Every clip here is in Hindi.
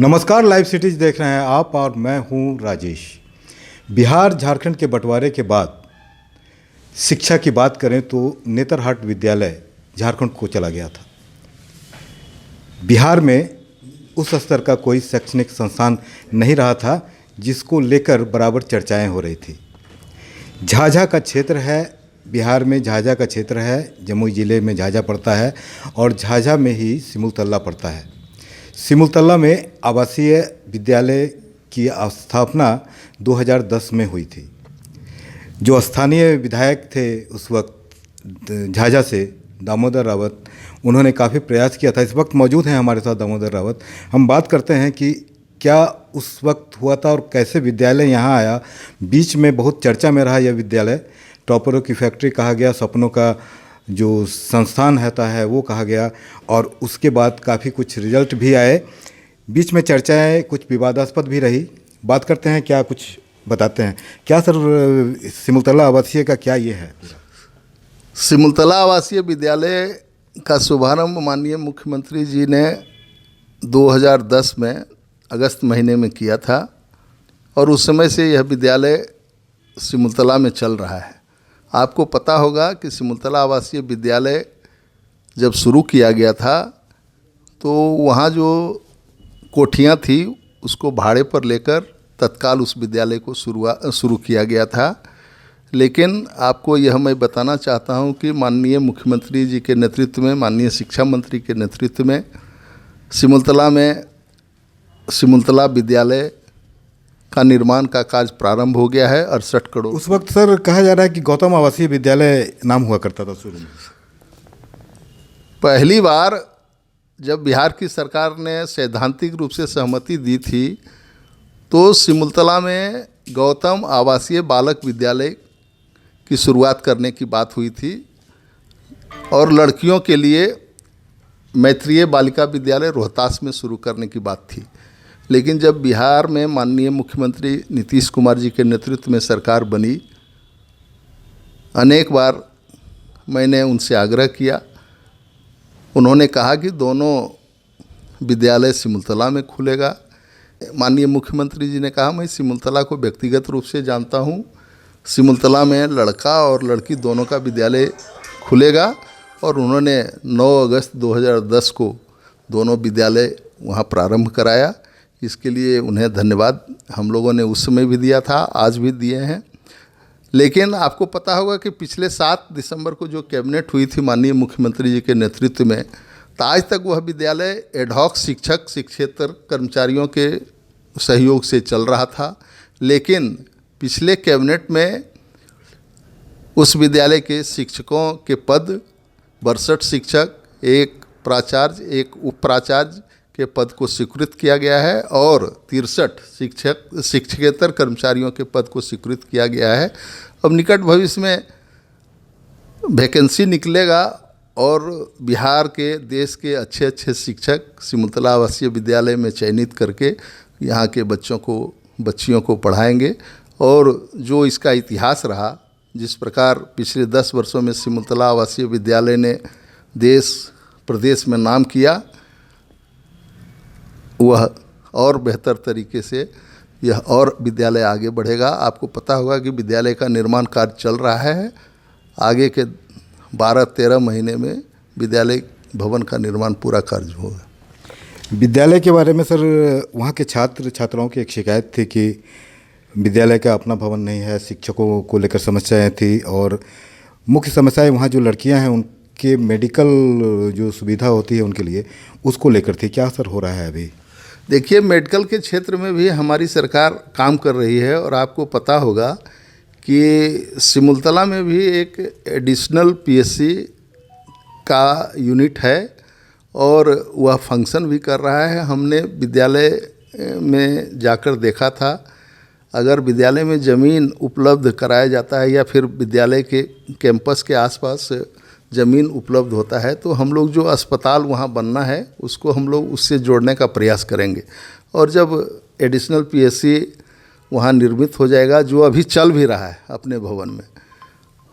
नमस्कार, लाइव सिटीज देख रहे हैं आप और मैं हूं राजेश। बिहार झारखंड के बंटवारे के बाद शिक्षा की बात करें तो नेतरहाट विद्यालय झारखंड को चला गया था। बिहार में उस स्तर का कोई शैक्षणिक संस्थान नहीं रहा था जिसको लेकर बराबर चर्चाएं हो रही थी। झाझा का क्षेत्र है, बिहार में झाझा का क्षेत्र है, जमुई ज़िले में झाझा पड़ता है और झाझा में ही सिमुलतला पड़ता है। सिमुलतला में आवासीय विद्यालय की स्थापना 2010 में हुई थी। जो स्थानीय विधायक थे उस वक्त झाझा से, दामोदर रावत, उन्होंने काफ़ी प्रयास किया था। इस वक्त मौजूद हैं हमारे साथ दामोदर रावत। हम बात करते हैं कि क्या उस वक्त हुआ था और कैसे विद्यालय यहाँ आया। बीच में बहुत चर्चा में रहा यह विद्यालय, टॉपरों की फैक्ट्री कहा गया, सपनों का जो संस्थान रहता है वो कहा गया और उसके बाद काफ़ी कुछ रिजल्ट भी आए। बीच में चर्चाएं कुछ विवादास्पद भी रही। बात करते हैं, क्या कुछ बताते हैं क्या सर, सिमुलतला आवासीय का क्या ये है? सिमुलतला आवासीय विद्यालय का शुभारंभ माननीय मुख्यमंत्री जी ने 2010 में अगस्त महीने में किया था और उस समय से यह विद्यालय सिमुलतला में चल रहा है। आपको पता होगा कि सिमुलतला आवासीय विद्यालय जब शुरू किया गया था तो वहाँ जो कोठियाँ थी उसको भाड़े पर लेकर तत्काल उस विद्यालय को शुरू किया गया था। लेकिन आपको यह मैं बताना चाहता हूँ कि माननीय मुख्यमंत्री जी के नेतृत्व में, माननीय शिक्षा मंत्री के नेतृत्व में सिमुलतला में सिमुलतला विद्यालय का निर्माण का कार्य प्रारंभ हो गया है। 68 करोड़। उस वक्त सर कहा जा रहा है कि गौतम आवासीय विद्यालय नाम हुआ करता था शुरू में। पहली बार जब बिहार की सरकार ने सैद्धांतिक रूप से सहमति दी थी तो सिमुलतला में गौतम आवासीय बालक विद्यालय की शुरुआत करने की बात हुई थी और लड़कियों के लिए मैत्रेयी बालिका विद्यालय रोहतास में शुरू करने की बात थी। लेकिन जब बिहार में माननीय मुख्यमंत्री नीतीश कुमार जी के नेतृत्व में सरकार बनी, अनेक बार मैंने उनसे आग्रह किया। उन्होंने कहा कि दोनों विद्यालय सिमुलतला में खुलेगा। माननीय मुख्यमंत्री जी ने कहा, मैं सिमुलतला को व्यक्तिगत रूप से जानता हूँ, सिमुलतला में लड़का और लड़की दोनों का विद्यालय खुलेगा। और उन्होंने 9 अगस्त 2010 को दोनों विद्यालय वहाँ प्रारंभ कराया। इसके लिए उन्हें धन्यवाद हम लोगों ने उस समय भी दिया था, आज भी दिए हैं। लेकिन आपको पता होगा कि पिछले 7 दिसंबर को जो कैबिनेट हुई थी माननीय मुख्यमंत्री जी के नेतृत्व में, तो आज तक वह विद्यालय एडहॉक शिक्षक शिक्षेतर कर्मचारियों के सहयोग से चल रहा था। लेकिन पिछले कैबिनेट में उस विद्यालय के शिक्षकों के पद 62 शिक्षक, 1 प्राचार्य, 1 उप प्राचार्य के पद को स्वीकृत किया गया है और 63 शिक्षकेतर कर्मचारियों के पद को स्वीकृत किया गया है। अब निकट भविष्य में वैकेंसी निकलेगा और बिहार के, देश के अच्छे अच्छे शिक्षक सिमुलतला आवासीय विद्यालय में चयनित करके यहाँ के बच्चियों को पढ़ाएंगे। और जो इसका इतिहास रहा, जिस प्रकार पिछले 10 वर्षों में सिमुलतला आवासीय विद्यालय ने देश प्रदेश में नाम किया, वह और बेहतर तरीके से यह और विद्यालय आगे बढ़ेगा। आपको पता होगा कि विद्यालय का निर्माण कार्य चल रहा है। आगे के 12-13 महीने में विद्यालय भवन का निर्माण पूरा कार्य होगा। विद्यालय के बारे में सर, वहाँ के छात्र छात्राओं की एक शिकायत थी कि विद्यालय का अपना भवन नहीं है, शिक्षकों को लेकर समस्याएं थी और मुख्य समस्याएं वहाँ जो लड़कियाँ हैं उनके मेडिकल जो सुविधा होती है उनके लिए, उसको लेकर थी। क्या असर हो रहा है अभी? देखिए, मेडिकल के क्षेत्र में भी हमारी सरकार काम कर रही है और आपको पता होगा कि सिमुलतला में भी एक एडिशनल पीएससी का यूनिट है और वह फंक्शन भी कर रहा है। हमने विद्यालय में जाकर देखा था। अगर विद्यालय में ज़मीन उपलब्ध कराया जाता है या फिर विद्यालय के कैंपस के आसपास ज़मीन उपलब्ध होता है तो हम लोग जो अस्पताल वहाँ बनना है उसको हम लोग उससे जोड़ने का प्रयास करेंगे। और जब एडिशनल पीएससी वहाँ निर्मित हो जाएगा, जो अभी चल भी रहा है अपने भवन में,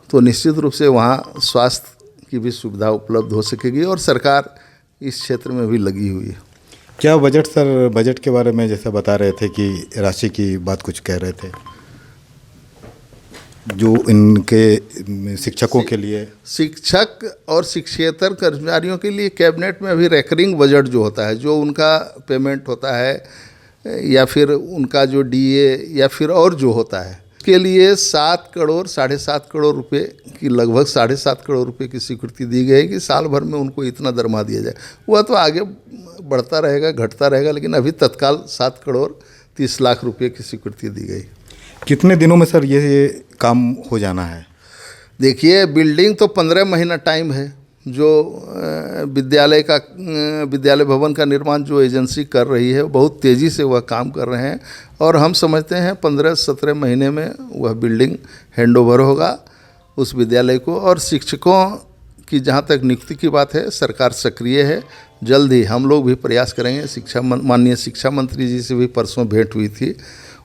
तो निश्चित रूप से वहाँ स्वास्थ्य की भी सुविधा उपलब्ध हो सकेगी और सरकार इस क्षेत्र में भी लगी हुई है। क्या बजट सर, बजट के बारे में जैसा बता रहे थे कि राशि की बात कुछ कह रहे थे जो इनके शिक्षकों के लिए, शिक्षक और शिक्षकेतर कर्मचारियों के लिए कैबिनेट में अभी रिकरिंग बजट जो होता है, जो उनका पेमेंट होता है या फिर उनका जो डीए या फिर और जो होता है, के लिए 7 करोड़ 7.5 करोड़ रुपए की, लगभग 7.5 करोड़ रुपए की स्वीकृति दी गई है कि साल भर में उनको इतना दरमा दिया जाए। वह तो आगे बढ़ता रहेगा, घटता रहेगा, लेकिन अभी तत्काल 7 करोड़ 30 लाख रुपए की स्वीकृति दी गई। कितने दिनों में सर ये काम हो जाना है? देखिए, बिल्डिंग तो 15 महीना टाइम है। जो विद्यालय भवन का निर्माण जो एजेंसी कर रही है, बहुत तेज़ी से वह काम कर रहे हैं और हम समझते हैं 15-17 महीने में वह बिल्डिंग हैंडओवर होगा उस विद्यालय को। और शिक्षकों की जहाँ तक नियुक्ति की बात है, सरकार सक्रिय है। जल्द ही हम लोग भी प्रयास करेंगे। माननीय शिक्षा मंत्री जी से भी परसों भेंट हुई थी,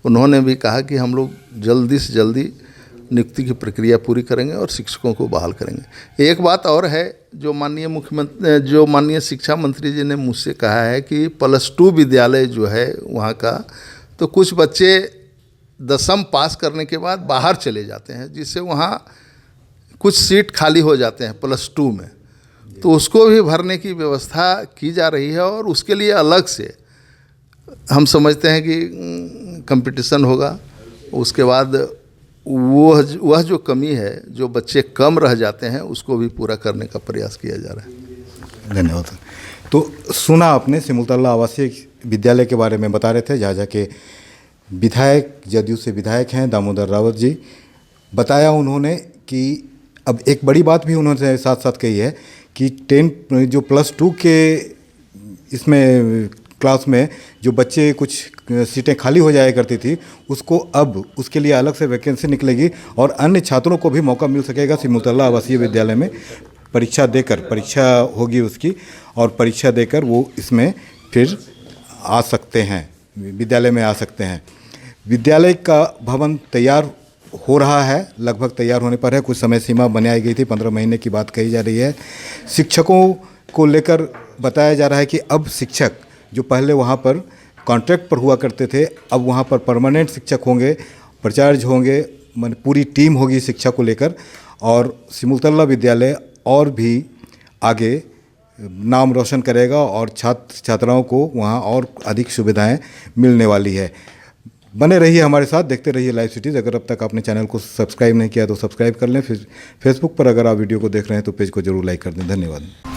उन्होंने भी कहा कि हम लोग जल्दी से जल्दी नियुक्ति की प्रक्रिया पूरी करेंगे और शिक्षकों को बहाल करेंगे। एक बात और है जो माननीय शिक्षा मंत्री जी ने मुझसे कहा है कि +2 विद्यालय जो है वहाँ का, तो कुछ बच्चे 10वीं पास करने के बाद बाहर चले जाते हैं, जिससे वहाँ कुछ सीट खाली हो जाते हैं +2 में, तो उसको भी भरने की व्यवस्था की जा रही है। और उसके लिए अलग से हम समझते हैं कि कंपटीशन होगा। उसके बाद वह जो कमी है, जो बच्चे कम रह जाते हैं, उसको भी पूरा करने का प्रयास किया जा रहा है। धन्यवाद सर। तो सुना आपने सिमुलतला आवासीय विद्यालय के बारे में बता रहे थे झाझा के विधायक, जदयू से विधायक हैं दामोदर रावत जी। बताया उन्होंने कि अब एक बड़ी बात भी उन्होंने साथ साथ कही है कि 10 जो +2 के इसमें क्लास में जो बच्चे कुछ सीटें खाली हो जाया करती थी, उसको अब उसके लिए अलग से वैकेंसी निकलेगी और अन्य छात्रों को भी मौका मिल सकेगा सिमुलतला आवासीय विद्यालय में परीक्षा होगी उसकी, और परीक्षा देकर वो इसमें फिर आ सकते हैं, विद्यालय में आ सकते हैं। विद्यालय का भवन तैयार हो रहा है, लगभग तैयार होने पर है। कुछ समय सीमा बनाई गई थी, 15 महीने की बात कही जा रही है। शिक्षकों को लेकर बताया जा रहा है कि अब शिक्षक जो पहले वहाँ पर कॉन्ट्रैक्ट पर हुआ करते थे, अब वहाँ पर परमानेंट शिक्षक होंगे, प्रचार्य होंगे, माने पूरी टीम होगी शिक्षा को लेकर। और सिमुलतला विद्यालय और भी आगे नाम रोशन करेगा और छात्र छात्राओं को वहाँ और अधिक सुविधाएं मिलने वाली है। बने रहिए हमारे साथ, देखते रहिए लाइव सिटीज़। अगर अब तक आपने चैनल को सब्सक्राइब नहीं किया तो सब्सक्राइब कर लें। फेसबुक पर अगर आप वीडियो को देख रहे हैं तो पेज को जरूर लाइक कर दें। धन्यवाद।